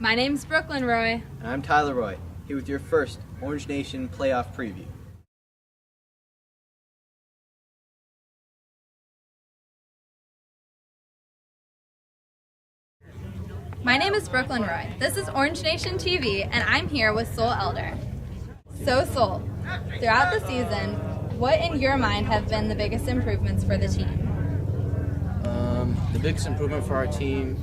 My name's Brooklyn Roy. And I'm Tyler Roy, here with your first Orange Nation playoff preview. My name is Brooklyn Roy. This is Orange Nation TV, and I'm here with Soul Elder. So Soul, throughout the season, what in your mind have been the biggest improvements for the team? The biggest improvement for our team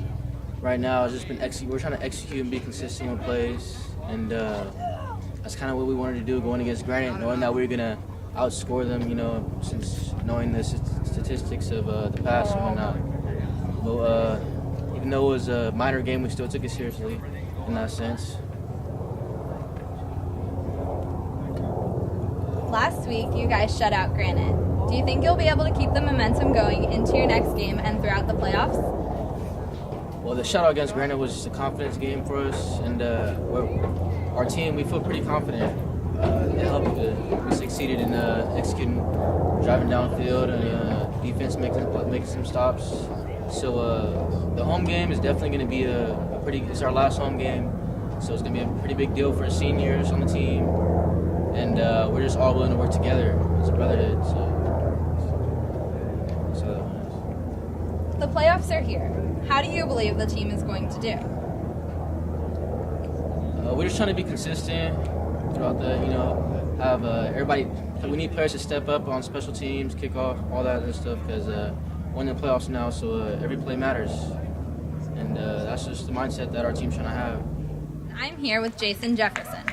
right now has just been we're trying to execute and be consistent with plays, and that's kind of what we wanted to do going against Granite, knowing that we were going to outscore them, since knowing the statistics of the past and whatnot. But even though it was a minor game, we still took it seriously in that sense. Last week, you guys shut out Granite. Do you think you'll be able to keep the momentum going into your next game and throughout the playoffs? Well, the shutout against Granite was just a confidence game for us, and our team, we feel pretty confident. It helped. We succeeded in executing, driving downfield, and defense making some stops. So the home game is definitely going to be it's our last home game, so it's going to be a pretty big deal for the seniors on the team, and we're just all willing to work together as a brotherhood. So The playoffs are here. How do you believe the team is going to do? We're just trying to be consistent throughout have everybody. We need players to step up on special teams, kickoff, all that and stuff, because we're in the playoffs now, so every play matters, and that's just the mindset that our team's trying to have. I'm here with Jason Jefferson.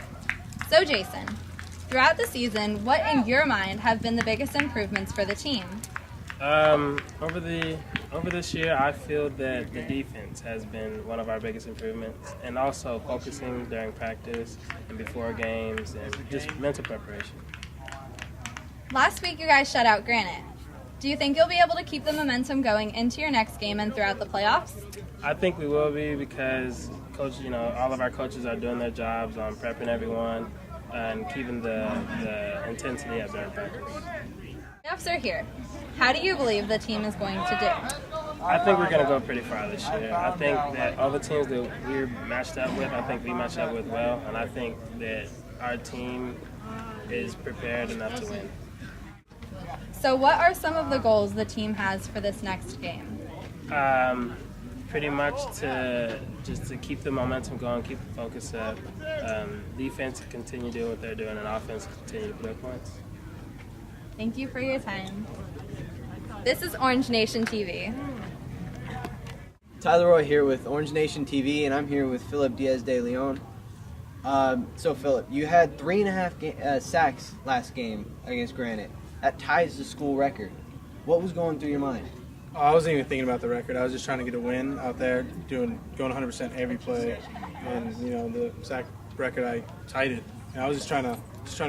So Jason, throughout the season, what in your mind have been the biggest improvements for the team? Over this year, I feel that the defense has been one of our biggest improvements, and also focusing during practice and before games, and just mental preparation. Last week, you guys shut out Granite. Do you think you'll be able to keep the momentum going into your next game and throughout the playoffs? I think we will be, because all of our coaches are doing their jobs on prepping everyone and keeping the intensity up during practice. Playoffs are here. How do you believe the team is going to do? I think we're going to go pretty far this year. I think that all the teams that we're matched up with, I think we match up with well, and I think that our team is prepared enough to win. So what are some of the goals the team has for this next game? Pretty much to keep the momentum going, keep the focus up, defense to continue doing what they're doing, and offense continue to put up points. Thank you for your time. This is Orange Nation TV. Tyler Roy here with Orange Nation TV, and I'm here with Philip Diaz de Leon. So Philip, you had 3.5 sacks last game against Granite. That ties the school record. What was going through your mind? I wasn't even thinking about the record. I was just trying to get a win out there, going 100% every play, and the sack record, I tied it. And I was just trying to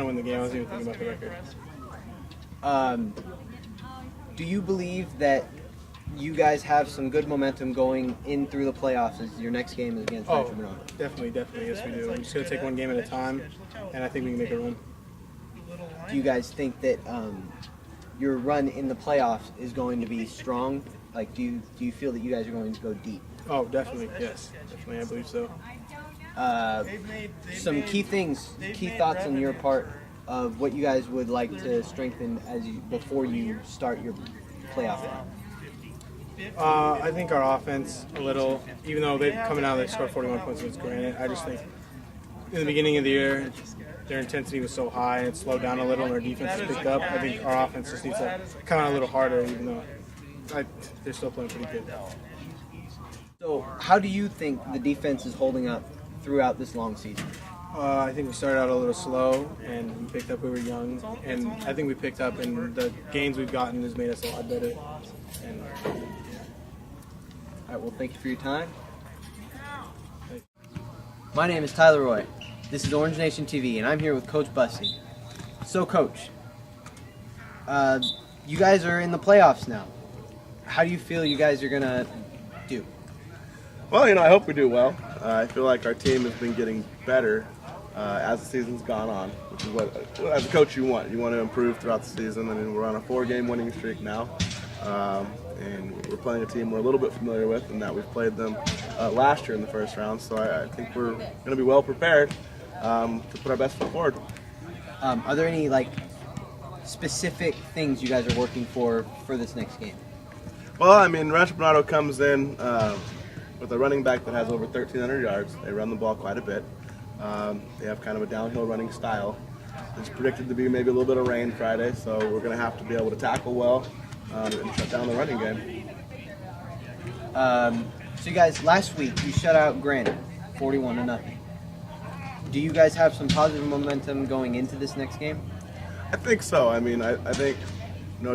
win the game. I wasn't even thinking about the record. Do you believe that you guys have some good momentum going in through the playoffs as your next game is against Rancho Bernardo? Definitely, yes we do. We just got to take one game at a time, and I think we can make a run. Do you guys think that your run in the playoffs is going to be strong? Like, do you feel that you guys are going to go deep? Oh, definitely, yes. Definitely, I believe so. Some key thoughts on your part of what you guys would like to strengthen before you start your playoff run. I think our offense a little, even though they scored 41 points against Granite, I just think in the beginning of the year their intensity was so high and it slowed down a little and our defense has picked up. I think our offense just needs to come out a little harder, even though they're still playing pretty good. So how do you think the defense is holding up throughout this long season? I think we started out a little slow, and we picked up. We were young, and I think we picked up, and the gains we've gotten has made us a lot better. And all right, well, thank you for your time. My name is Tyler Roy. This is Orange Nation TV, and I'm here with Coach Bussey. So, Coach, you guys are in the playoffs now. How do you feel you guys are going to do? Well, I hope we do well. I feel like our team has been getting better as the season's gone on, which is what, as a coach, you want. You want to improve throughout the season. I mean, we're on a 4-game winning streak now. and we're playing a team we're a little bit familiar with, and that we've played them last year in the first round. So I think we're going to be well prepared to put our best foot forward. Are there any specific things you guys are working for this next game? Well, I mean, Rancho Bernardo comes in with a running back that has over 1,300 yards. They run the ball quite a bit. They have kind of a downhill running style. It's predicted to be maybe a little bit of rain Friday, so we're going to have to be able to tackle well and shut down the running game. So you guys, last week you shut out Granite 41-0. Do you guys have some positive momentum going into this next game? I think so. I mean, I think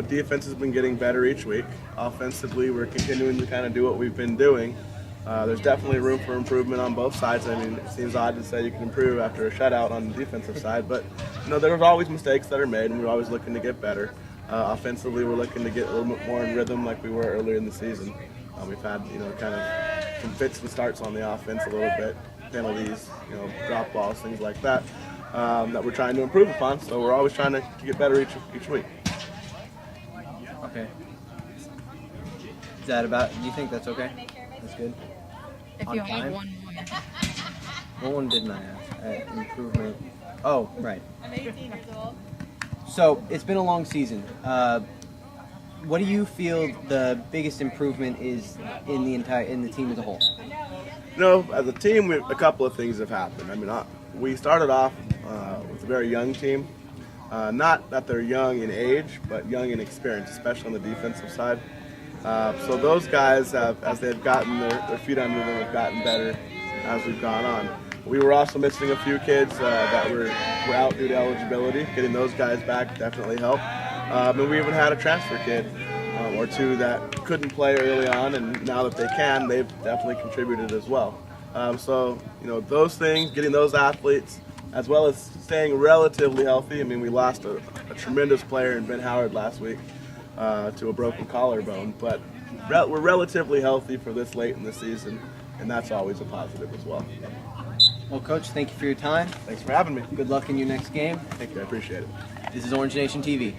defense has been getting better each week. Offensively, we're continuing to kind of do what we've been doing. There's definitely room for improvement on both sides. I mean, it seems odd to say you can improve after a shutout on the defensive side, but there's always mistakes that are made, and we're always looking to get better. Offensively, we're looking to get a little bit more in rhythm like we were earlier in the season. We've had kind of some fits and starts on the offense a little bit, penalties, drop balls, things like that, that we're trying to improve upon. So we're always trying to get better each week. Okay. Is that about? Do you think that's okay? That's good. If On you time? have one more. What one didn't I ask? Improvement. Oh, right. I'm 18 years old. So it's been a long season. What do you feel the biggest improvement is in the team as a whole? As a team, a couple of things have happened. I mean, we started off with a very young team. Not that they're young in age, but young in experience, especially on the defensive side. So those guys have, as they've gotten their feet under them, have gotten better as we've gone on. We were also missing a few kids that were out due to eligibility. Getting those guys back definitely helped. And we even had a transfer kid or two that couldn't play early on, and now that they can, they've definitely contributed as well. So those things, getting those athletes, as well as staying relatively healthy. I mean, we lost a tremendous player in Ben Howard last week to a broken collarbone, but we're relatively healthy for this late in the season, and that's always a positive as well. Well, Coach, thank you for your time. Thanks for having me. Good luck in your next game. Thank you. I appreciate it. This is Orange Nation TV.